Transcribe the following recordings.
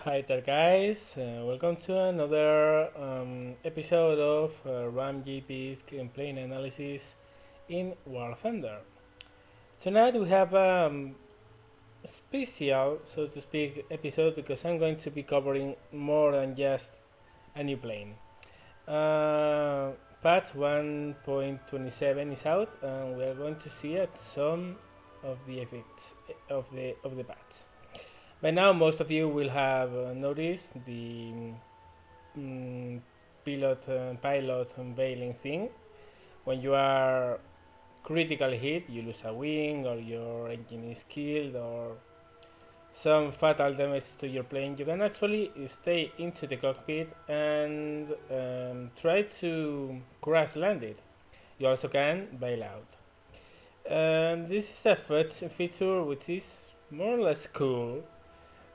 Hi there, guys. Welcome to another episode of RAM gameplay analysis in War Thunder. Tonight we have a special, so to speak, episode because I'm going to be covering more than just a new plane. Uh, Patch 1.27 is out, and we are going to see at some of the effects of the patch. By now, most of you will have noticed the mm, pilot unveiling thing. When you are critically hit, you lose a wing, or your engine is killed, or some fatal damage to your plane. You can actually stay into the cockpit and try to crash land it. You also can bail out. This is a feature which is more or less cool.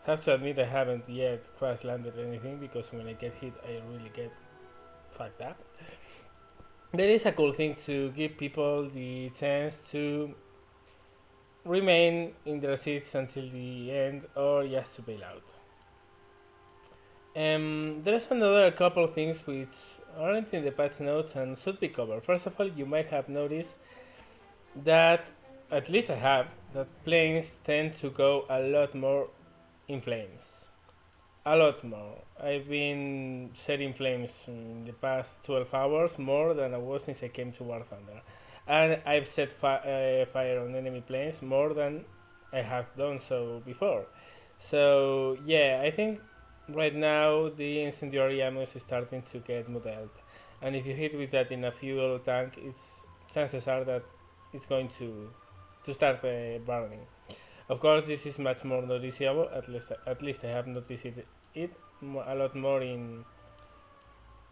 Have to admit I haven't yet crash landed anything because when I get hit I really get fucked up. There is a cool thing to give people the chance to remain in their seats until the end or just to bail out. There's another couple of things which aren't in the patch notes and should be covered. First of all, you might have noticed that, at least I have, that planes tend to go a lot more in flames. A lot more. I've been setting flames in the past 12 hours more than I was since I came to War Thunder. And I've set fire on enemy planes more than I have done so before. So, yeah, I think right now the incendiary ammo is starting to get modeled. And if you hit with that in a fuel tank, chances are that it's going to start burning. Of course, this is much more noticeable. At least I have noticed it a lot more in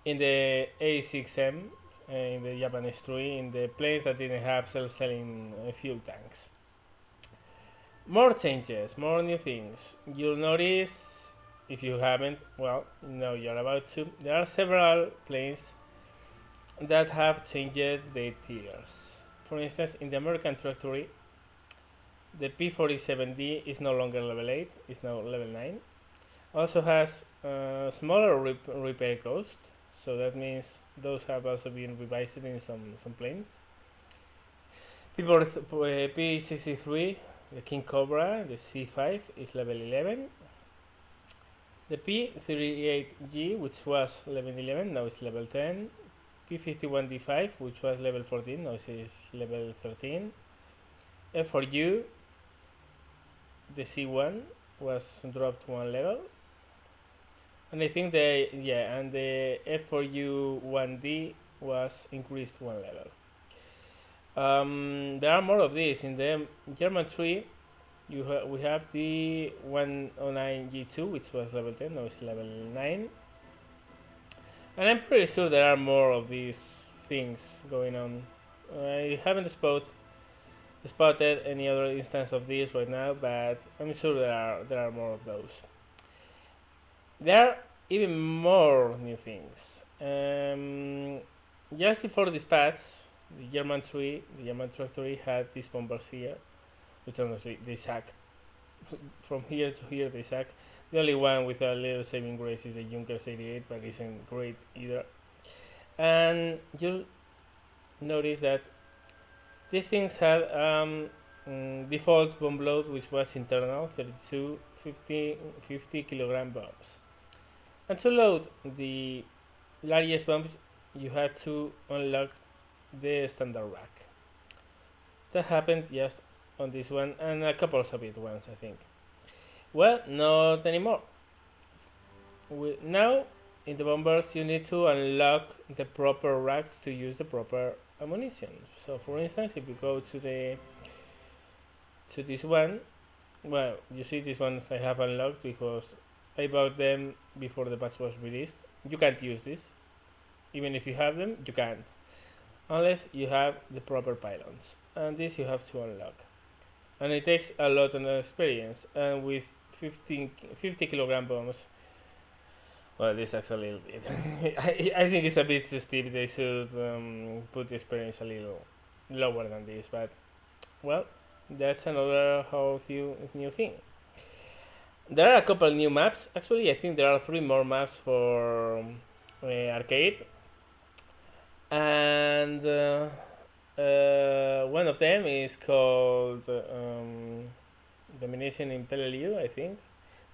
the A6M, in the Japanese tree, in the planes that didn't have self-selling fuel tanks. More changes, more new things. You'll notice, if you haven't, well, no, you're about to. There are several planes that have changed their tiers. For instance, in the American Trajectory, the P47D is no longer level 8, it's now level 9. Also has smaller repair cost, so that means those have also been revised in some planes. P63, the King Cobra, the C5 is level 11. The P38G, which was level 11, now is level 10. P51D5, which was level 14, now is level 13. F4U, the C1 was dropped one level, and I think the F4U1D was increased one level. There are more of these in the German tree. We have the 109G2, which was level 10, now it's level 9, and I'm pretty sure there are more of these things going on. I haven't spotted any other instance of this right now, but I'm sure there are more of those. There are even more new things. Just before this patch, the German trajectory had these bombers here, which honestly they suck. From here to here they suck. The only one with a little saving grace is the Junkers 88, but isn't great either. And you'll notice that these things had default bomb load, which was internal 32 50 kilogram bombs. And to load the largest bomb, you had to unlock the standard rack. That happened just on this one and a couple of it ones, I think. Well, not anymore. Now, in the bombers, you need to unlock the proper racks to use the proper ammunition. So, for instance, if you go to this one, well, you see these ones I have unlocked because I bought them before the patch was released. You can't use this, even if you have them, you can't, unless you have the proper pylons, and this you have to unlock. And it takes a lot of experience, and with 50 kilogram bombs, well, this sucks a little bit. I think it's a bit too steep. They should put the experience a little lower than this, but well, that's another whole new thing. There are a couple new maps. Actually, I think there are 3 more maps for arcade, and one of them is called Domination in Peleliu, I think.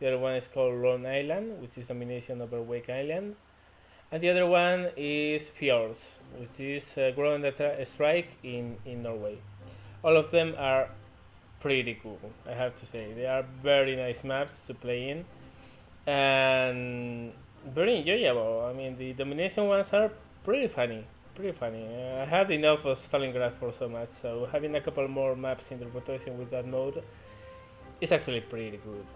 The other one is called Lone Island, which is Domination over Wake Island. And the other one is Fjords, which is Ground Strike in Norway. All of them are pretty cool, I have to say. They are very nice maps to play in and very enjoyable. I mean, the domination ones are pretty funny. Pretty funny. I had enough of Stalingrad for so much, so having a couple more maps in the rotation with that mode is actually pretty good.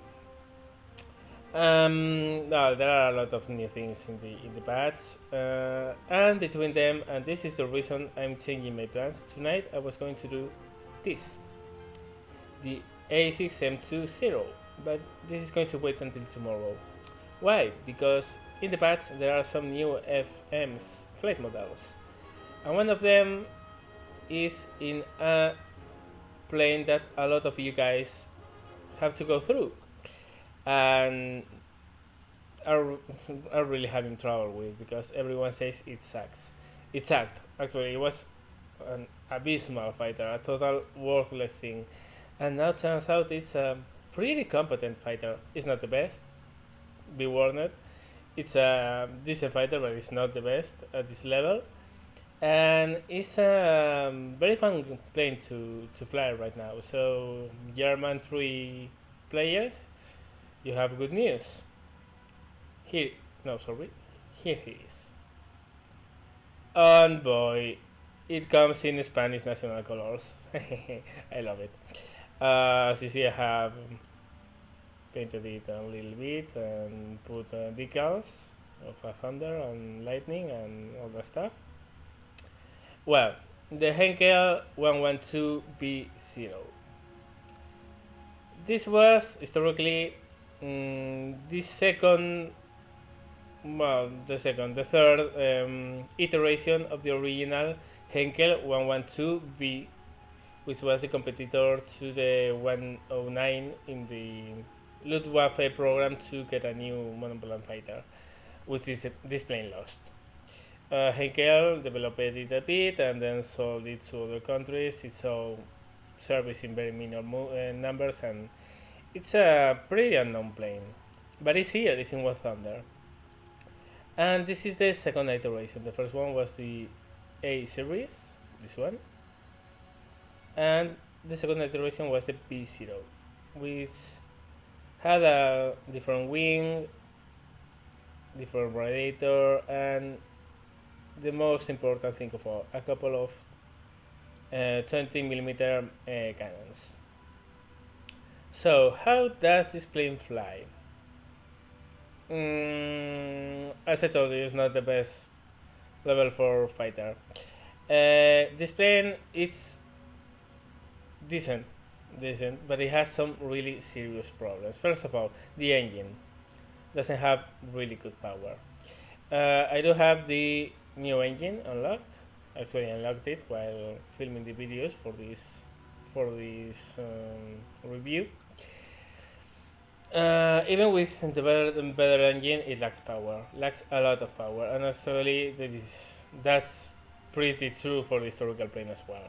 No, there are a lot of new things in the patch, and between them, and this is the reason I'm changing my plans. Tonight I was going to do this, the A6M20, but this is going to wait until tomorrow. Why? Because in the patch there are some new FMs, flight models, and one of them is in a plane that a lot of you guys have to go through and are, are really having trouble with because everyone says it sucks. It sucked. Actually, it was an abysmal fighter, a total worthless thing. And now turns out it's a pretty competent fighter. It's not the best, be warned. It's a decent fighter, but it's not the best at this level. And it's a very fun plane to fly right now. So, German 3 players, you have good news. Here, no, sorry, here he is. And boy, it comes in Spanish national colors. I love it. As you see, I have painted it a little bit and put decals of a thunder and lightning and all that stuff. Well, the Heinkel He112B-0. This was historically the third iteration of the original Heinkel He112B, which was the competitor to the 109 in the Luftwaffe program to get a new monoplane fighter, which is this plane lost. Heinkel developed it a bit and then sold it to other countries. It's all service in very minor numbers, and it's a pretty unknown plane. But it's here, it's in War Thunder. And this is the second iteration. The first one was the A series, this one. And the second iteration was the B0, which had a different wing, different radiator, and the most important thing of all, a couple of 20mm cannons. So, how does this plane fly? As I told you, it's not the best level 4 fighter. This plane is decent, but it has some really serious problems. First of all, the engine doesn't have really good power. I do have the new engine unlocked. Actually, unlocked it while filming the videos for this review. Even with the better engine, it lacks power, lacks a lot of power, and actually that's pretty true for the historical plane as well.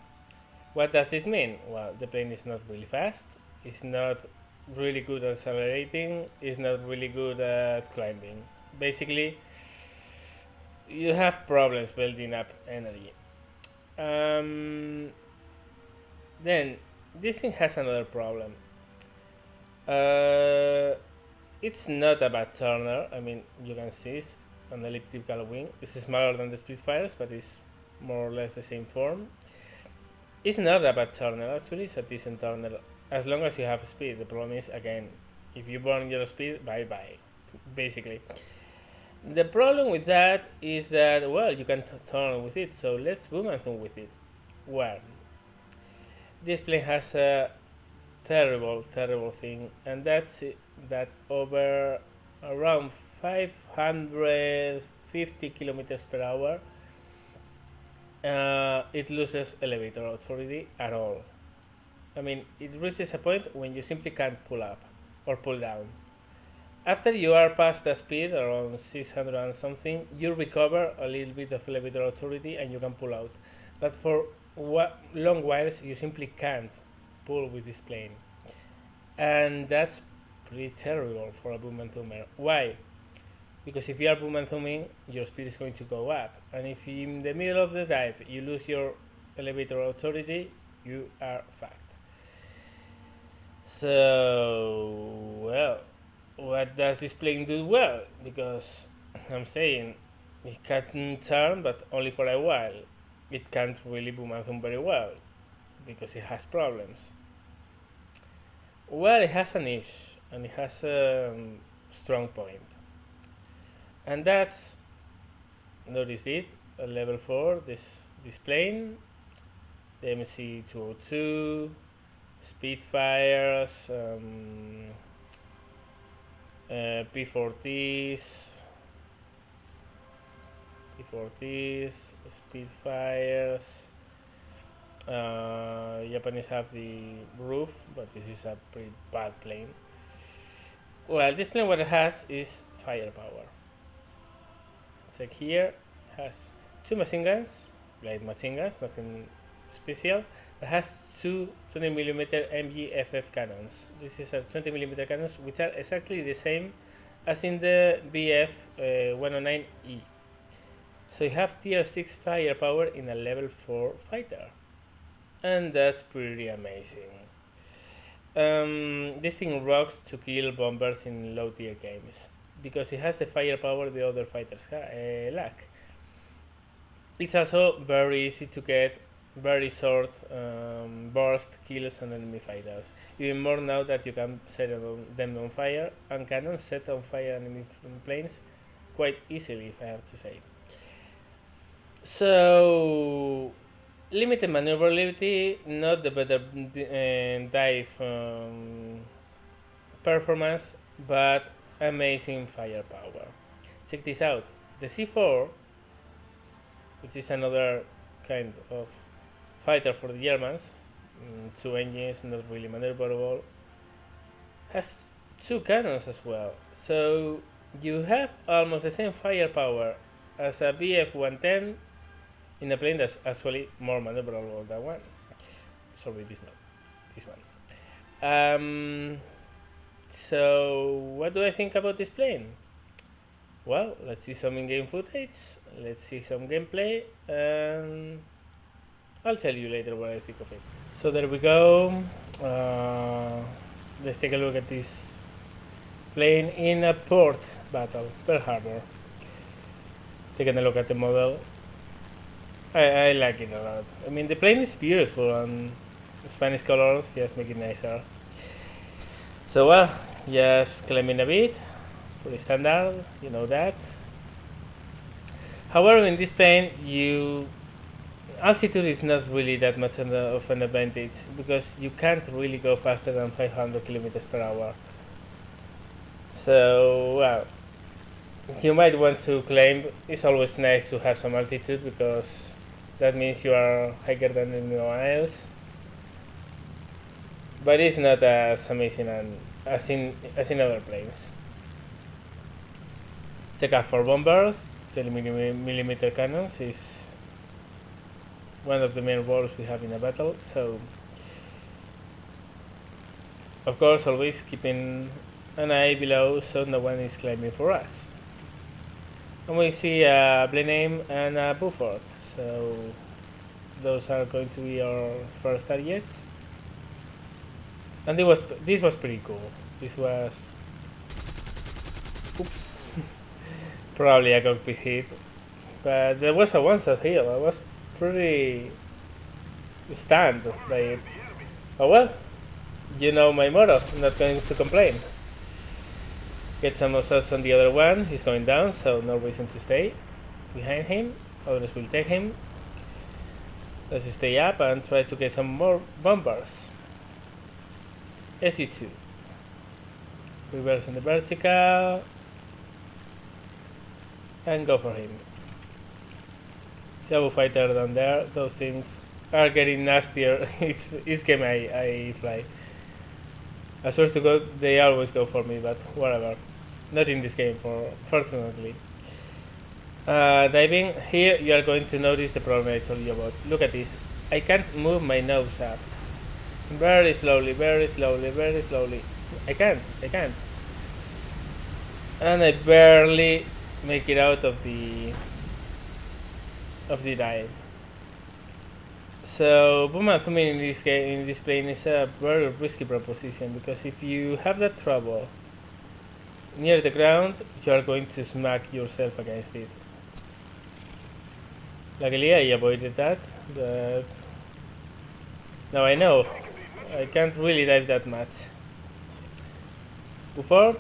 What does this mean? Well, the plane is not really fast, it's not really good at accelerating, it's not really good at climbing. Basically, you have problems building up energy. Then, this thing has another problem. It's not a bad turner. I mean, you can see it's an elliptical wing. It's smaller than the Spitfires, but it's more or less the same form. It's not a bad turner, actually. It's a decent turner as long as you have speed. The problem is, again, if you burn your speed, bye bye, basically. The problem with that is that, well, you can turn with it, so let's boom and zoom with it. Well, this plane has a terrible thing, and that's it, that over around 550 kilometers per hour, it loses elevator authority at all. I mean, it reaches a point when you simply can't pull up or pull down. After you are past the speed, around 600 and something, you recover a little bit of elevator authority and you can pull out. But for long whiles, you simply can't pull with this plane. And that's pretty terrible for a boom and zoomer. Why? Because if you are boom and zooming, your speed is going to go up. And if in the middle of the dive you lose your elevator authority, you are fucked. So, well, what does this plane do well? Because I'm saying it can turn, but only for a while. It can't really boom and zoom very well because it has problems. Well, it has a niche and it has a strong point, and that's, notice it, a level 4. This plane, the MC202, Spitfires, P40s, Spitfires. Japanese have the roof, but this is a pretty bad plane. Well, this plane what it has is firepower. It's like here, it has 2 machine guns, light machine guns, nothing special. It has 2 20mm MGFF cannons. This is a 20mm cannons, which are exactly the same as in the BF 109E. So you have tier 6 firepower in a level 4 fighter, and that's pretty amazing. This thing rocks to kill bombers in low tier games because it has the firepower the other fighters lack. It's also very easy to get very short burst kills on enemy fighters. Even more now that you can set them on fire, and cannons set on fire enemy planes quite easily, if I have to say. So, limited maneuverability, not the better dive performance, but amazing firepower. Check this out. The C4, which is another kind of fighter for the Germans, 2 engines, not really maneuverable, has 2 cannons as well. So you have almost the same firepower as a BF-110 in a plane that's actually more maneuverable than one. Sorry, this one. So what do I think about this plane? Well, let's see some in-game footage, let's see some gameplay, and I'll tell you later what I think of it. So there we go. Let's take a look at this plane in a port battle, Pearl Harbor. Taking a look at the model. I like it a lot. I mean, the plane is beautiful and the Spanish colors just make it nicer. So well, just climbing a bit, pretty standard, you know that. However, in this plane, altitude is not really that much of an advantage because you can't really go faster than 500 kilometers per hour. So, well, you might want to climb. It's always nice to have some altitude because that means you are higher than anyone else. But it's not as amazing as in other planes. Check out for bombers. 20mm cannons is one of the main roles we have in a battle. So, of course, always keeping an eye below so no one is climbing for us. And we see a Blenheim and a Beaufort. So those are going to be our first targets. And this was pretty cool. This was, oops, probably a cockpit hit, but there was a one-shot heal. I was pretty stunned by it. Oh well, you know my motto, I'm not going to complain. Get some more shots on the other one, he's going down, so no reason to stay behind him, others will take him. Let's stay up and try to get some more bombers. SE2. Reverse on the vertical. And go for him. Shadow fighter down there, those things are getting nastier each game I fly. I swear to God, they always go for me, but whatever. Not in this game, fortunately. Diving, here you are going to notice the problem I told you about. Look at this. I can't move my nose up. Very slowly, very slowly, very slowly. I can't. And I barely make it out of the dive. So boom and thumbing in this game, in this plane, is a very risky proposition, because if you have that trouble near the ground, you are going to smack yourself against it. Luckily I avoided that, but now I know I can't really dive that much. Go forward.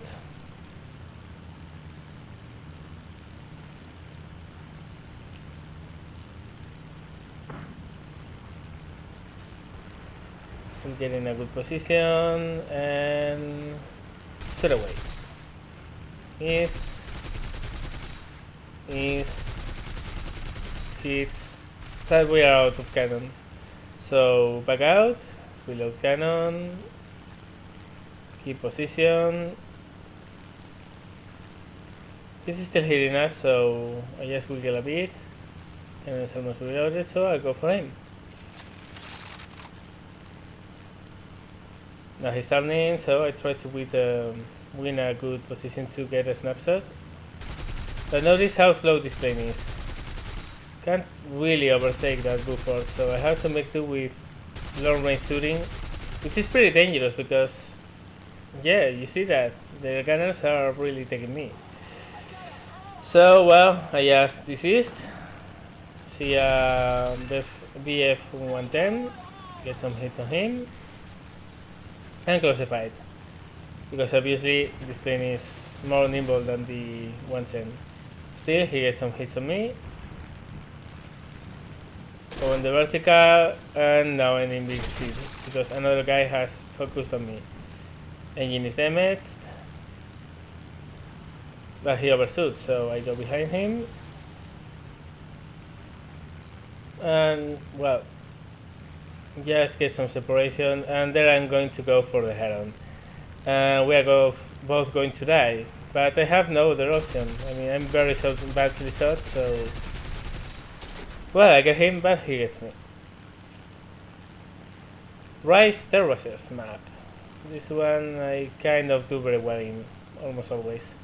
Get in a good position and shoot away. Hits, that we are out of cannon. So back out, reload cannon, keep position. This is still hitting us, so I just wiggle a bit, and it's almost reloaded, so I'll go for him. Now he's turning, so I try to win a good position to get a snapshot. But notice how slow this plane is. Can't really overtake that Buford, so I have to make do with long range shooting, which is pretty dangerous because, yeah, you see that the gunners are really taking me. So well, I just desist. See the BF-110, get some hits on him, and close the fight, because obviously this plane is more nimble than the 110. Still, he gets some hits on me. Go on the vertical, and now I'm in big speed because another guy has focused on me. Engine is damaged, but he overshoots, so I go behind him. And well, just get some separation, and then I'm going to go for the head-on. We are both going to die, but I have no other option. I mean, I'm very badly shot, so well, I get him, but he gets me. Rise Terraces map. This one I kind of do very well in, almost always.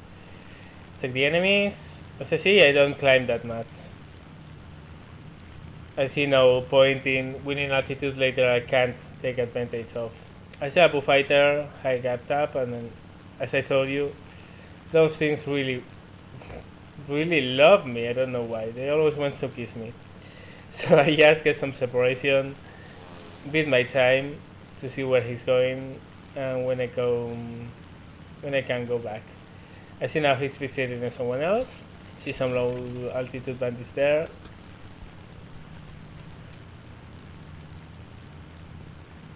Check the enemies. As I see, I don't climb that much. I see no point in winning altitude later I can't take advantage of. I see a bullfighter, I got up, and then, as I told you, those things really love me. I don't know why. They always want to kiss me. So I just get some separation, beat my time to see where he's going, and when I can go back. I see now he's fixated on someone else. See some low altitude bandits there.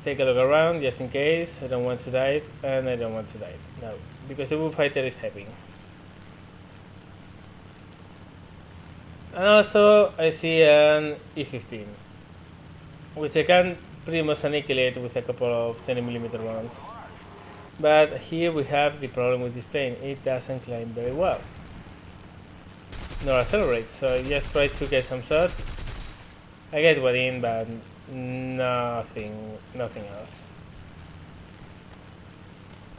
Take a look around just in case. I don't want to dive, and I don't want to dive now because the bullfighter is heavy. And also I see an E15, which I can pretty much annihilate with a couple of 20mm rounds. But here we have the problem with this plane. It doesn't climb very well, nor accelerate. So I just try to get some shots. I get one in, but nothing else.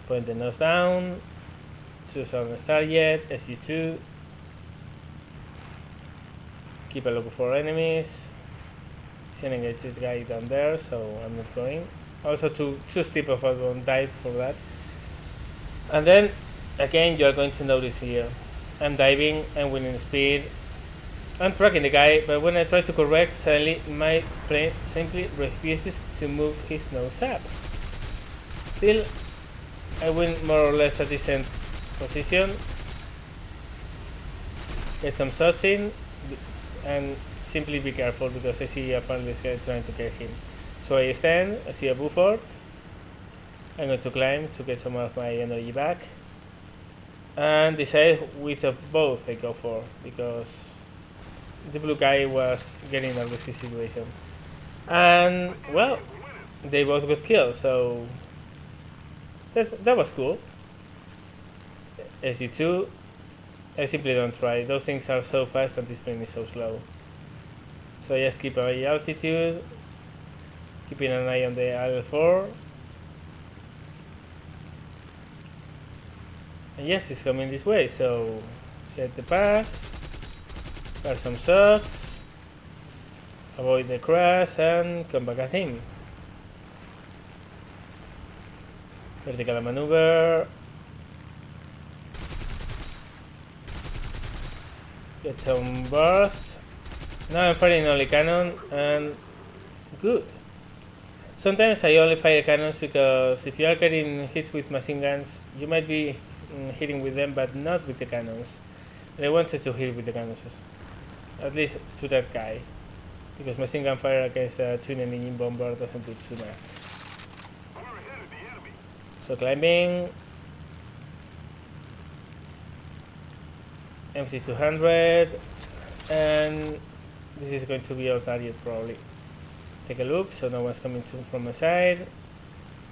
Point the nose down, choose on the target, SU2. Keep a look for enemies. See and engage this guy down there, so I'm not going. Also too steep of a don't dive for that. And then again you are going to notice here, I'm diving, I'm winning speed, I'm tracking the guy, but when I try to correct, suddenly my plane simply refuses to move his nose up. Still, I win more or less a decent position, get some shots in, and simply be careful because I see a friendly guy trying to kill him. So I stand, I see a bullford, I'm going to climb to get some of my energy back, and decide which of both I go for, because the blue guy was getting a risky situation. And well, they both got killed, so that was cool. SG2, I simply don't try. Those things are so fast and this plane is so slow. So just keep an eye altitude, keeping an eye on the IL-4. And yes, it's coming this way, so set the pass, fire some shots, avoid the crash and come back at him. Vertical maneuver. Get some burst. Now I'm firing only cannon and good. Sometimes I only fire cannons because if you are getting hits with machine guns, you might be hitting with them but not with the cannons. And I wanted to hit with the cannons, at least to that guy, because machine gun fire against a twin engine bomber doesn't do too much. So climbing, MC200, and this is going to be our target probably. Take a look, so no one's coming from my side.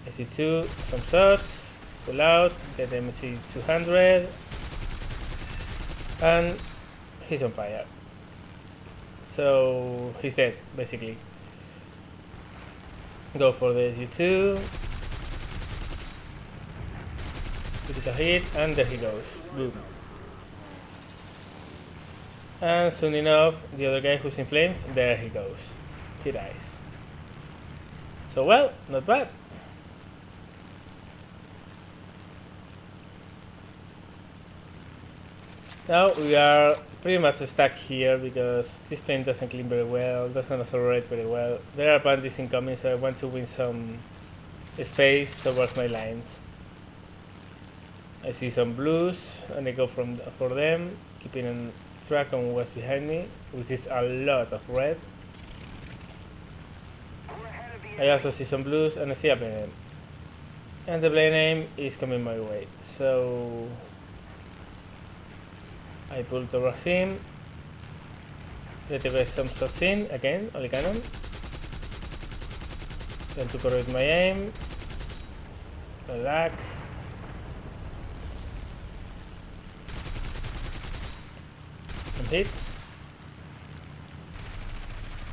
SC2, some shots, pull out, get the MC200, and he's on fire. So he's dead, basically. Go for the SG2. Critical hit, and there he goes. Boom. And soon enough, the other guy who's in flames, there he goes. He dies. So well, not bad. Now we are pretty much stuck here because this plane doesn't clean very well, doesn't accelerate very well. There are bandits incoming, so I want to win some space towards my lines. I see some blues and I go for them, keeping a track on what's behind me, which is a lot of red. I also see some blues and I see a plane. And the plane aim is coming my way, so I pull towards him. Let me get some shots in, again, only cannon. Then to correct my aim. No lag. Some hits.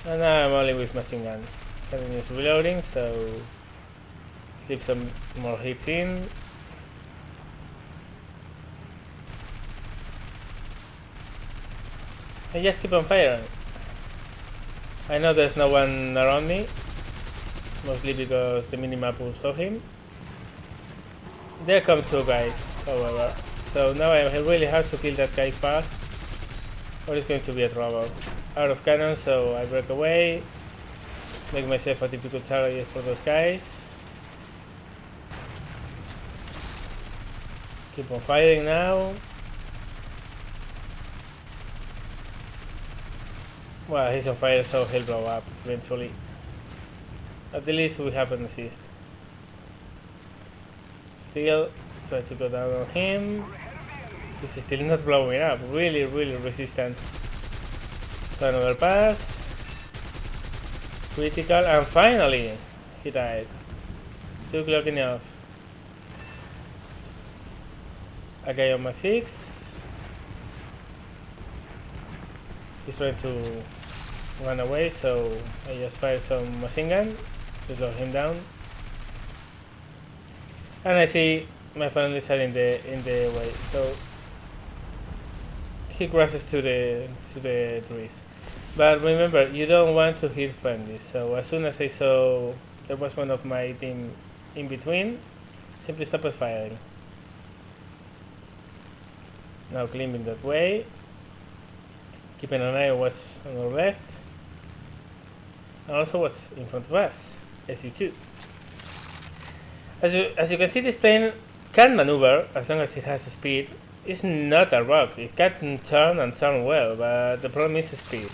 And now I'm only with machine gun. Cannon is reloading, so slip some more hits in. I just keep on firing. I know there's no one around me, mostly because the minimap will show him. There come two guys, however, so now I really have to kill that guy fast, or it's going to be a trouble. Out of cannon, so I break away, make myself a difficult target for those guys. Keep on firing now. Well, he's on fire, so he'll blow up eventually. At the least we have an assist. Still, try to go down on him. He's still not blowing up. Really, really resistant. So another pass. Critical, and finally, he died. 2 clocking off. A guy on Max 6. He's trying to run away, so I just fired some machine gun to slow him down. And I see my friendlies are in the way, so he crashes to the trees. But remember, you don't want to hit friendlies. So as soon as I saw there was one of my team in between, simply stop firing. Now climbing that way. Keeping an eye on what's on our left, and also what's in front of us, SC2. As you can see, this plane can maneuver as long as it has speed. It's not a rock, it can turn and turn well, but the problem is speed.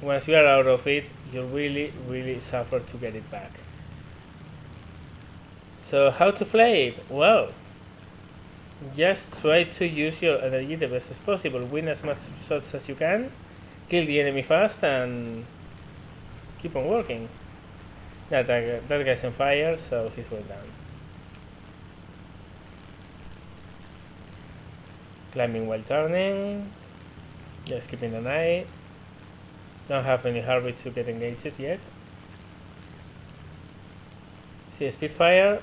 Once you are out of it, you really, really suffer to get it back. So how to play it? Well, just try to use your energy the best as possible. Win as much shots as you can. Kill the enemy fast and keep on working. That guy's on fire, so he's going down. Climbing while turning. Just keeping an eye. Don't have any hurry to get engaged yet. See a Spitfire,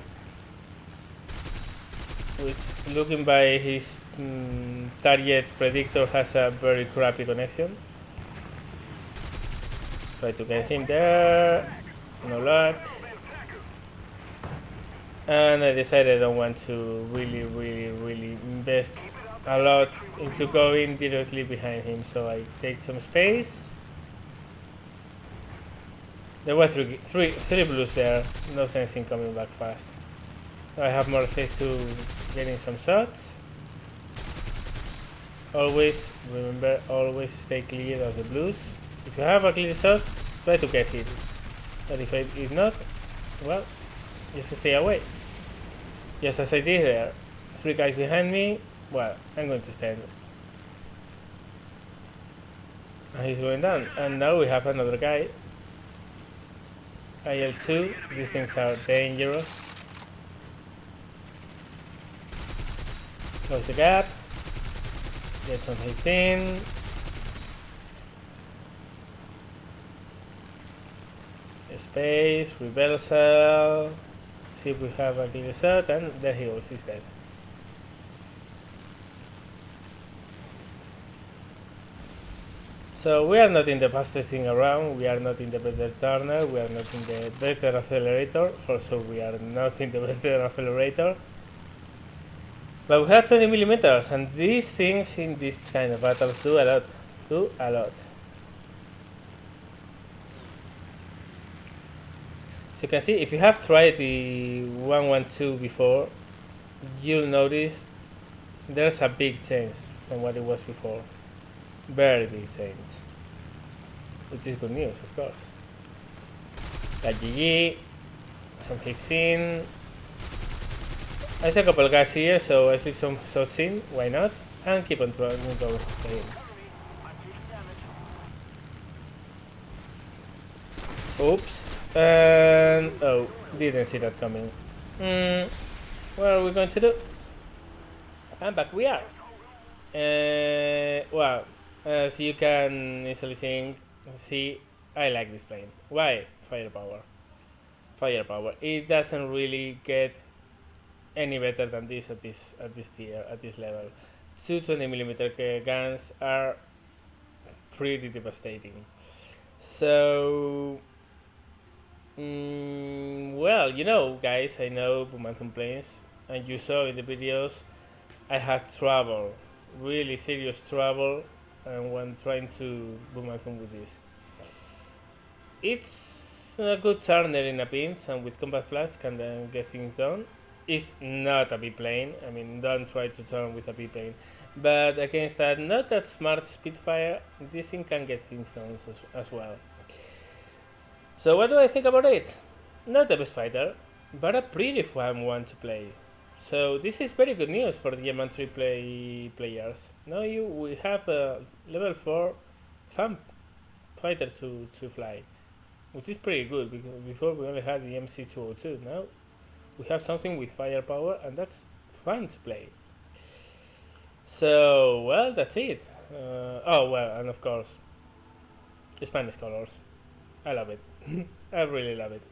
which looking by his target predictor has a very crappy connection. Try to get him there, no luck. And I decided I don't want to really invest a lot into going directly behind him, so I take some space. There were three blues there, no sense in coming back fast. I have more space to getting some shots. Always, remember, always stay clear of the blues. If you have a clear shot, try to get hit. But if not, well, just stay away. Just as I did there. 3 guys behind me, well, I'm going to stand. And he's going down. And now we have another guy. IL-2, these things are dangerous. Close the gap. Get some hits in. Space, reversal. See if we have a clear shot, and there he goes, he's dead. So we are not in the fastest thing around, we are not in the better turner, we are not in the better accelerator, for sure we are not in the better accelerator. But we have 20 millimeters, and these things in this kind of battles do a lot. So you can see, if you have tried the 112 before, you'll notice there's a big change from what it was before. Very big change. Which is good news, of course. Like GG, some hits in. I see a couple guys here, so I slip some shots in, why not? And keep on trying to go for him. Oops. And oh, didn't see that coming. What are we going to do? And back we are. Well, as you can easily see, I like this plane. Why? Firepower. Firepower. It doesn't really get any better than this at this tier, at this level. 220mm guns are pretty devastating. So. Well, you know, guys, I know momentum planes, and you saw in the videos I had trouble, really serious trouble, and when trying to momentum with this. It's a good turner in a pinch, and with combat flash can then get things done. It's not a biplane, I mean, don't try to turn with a biplane, but against that not that smart Spitfire, this thing can get things done as well. So what do I think about it? Not the best fighter, but a pretty fun one to play. So this is very good news for the M3 players. Now we have a level 4 fun fighter to fly, which is pretty good, because before we only had the MC202. Now we have something with firepower, and that's fun to play. So, well, that's it. Oh, well, and of course, Spanish colors. I love it. I really love it.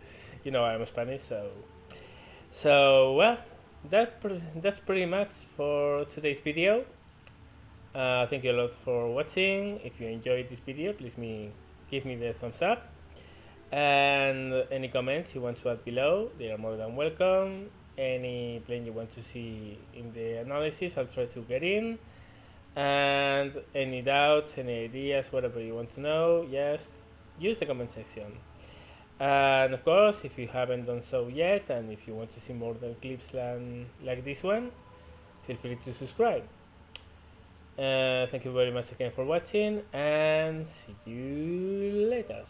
You know, I'm Spanish, so well, that's pretty much for today's video. Thank you a lot for watching. If you enjoyed this video, please give me the thumbs up, and any comments you want to add below, they are more than welcome. Any plane you want to see in the analysis, I'll try to get in, and any doubts, any ideas, whatever you want to know, just use the comment section. And of course, if you haven't done so yet, and if you want to see more than clips like this one, feel free to subscribe. Thank you very much again for watching, and see you later.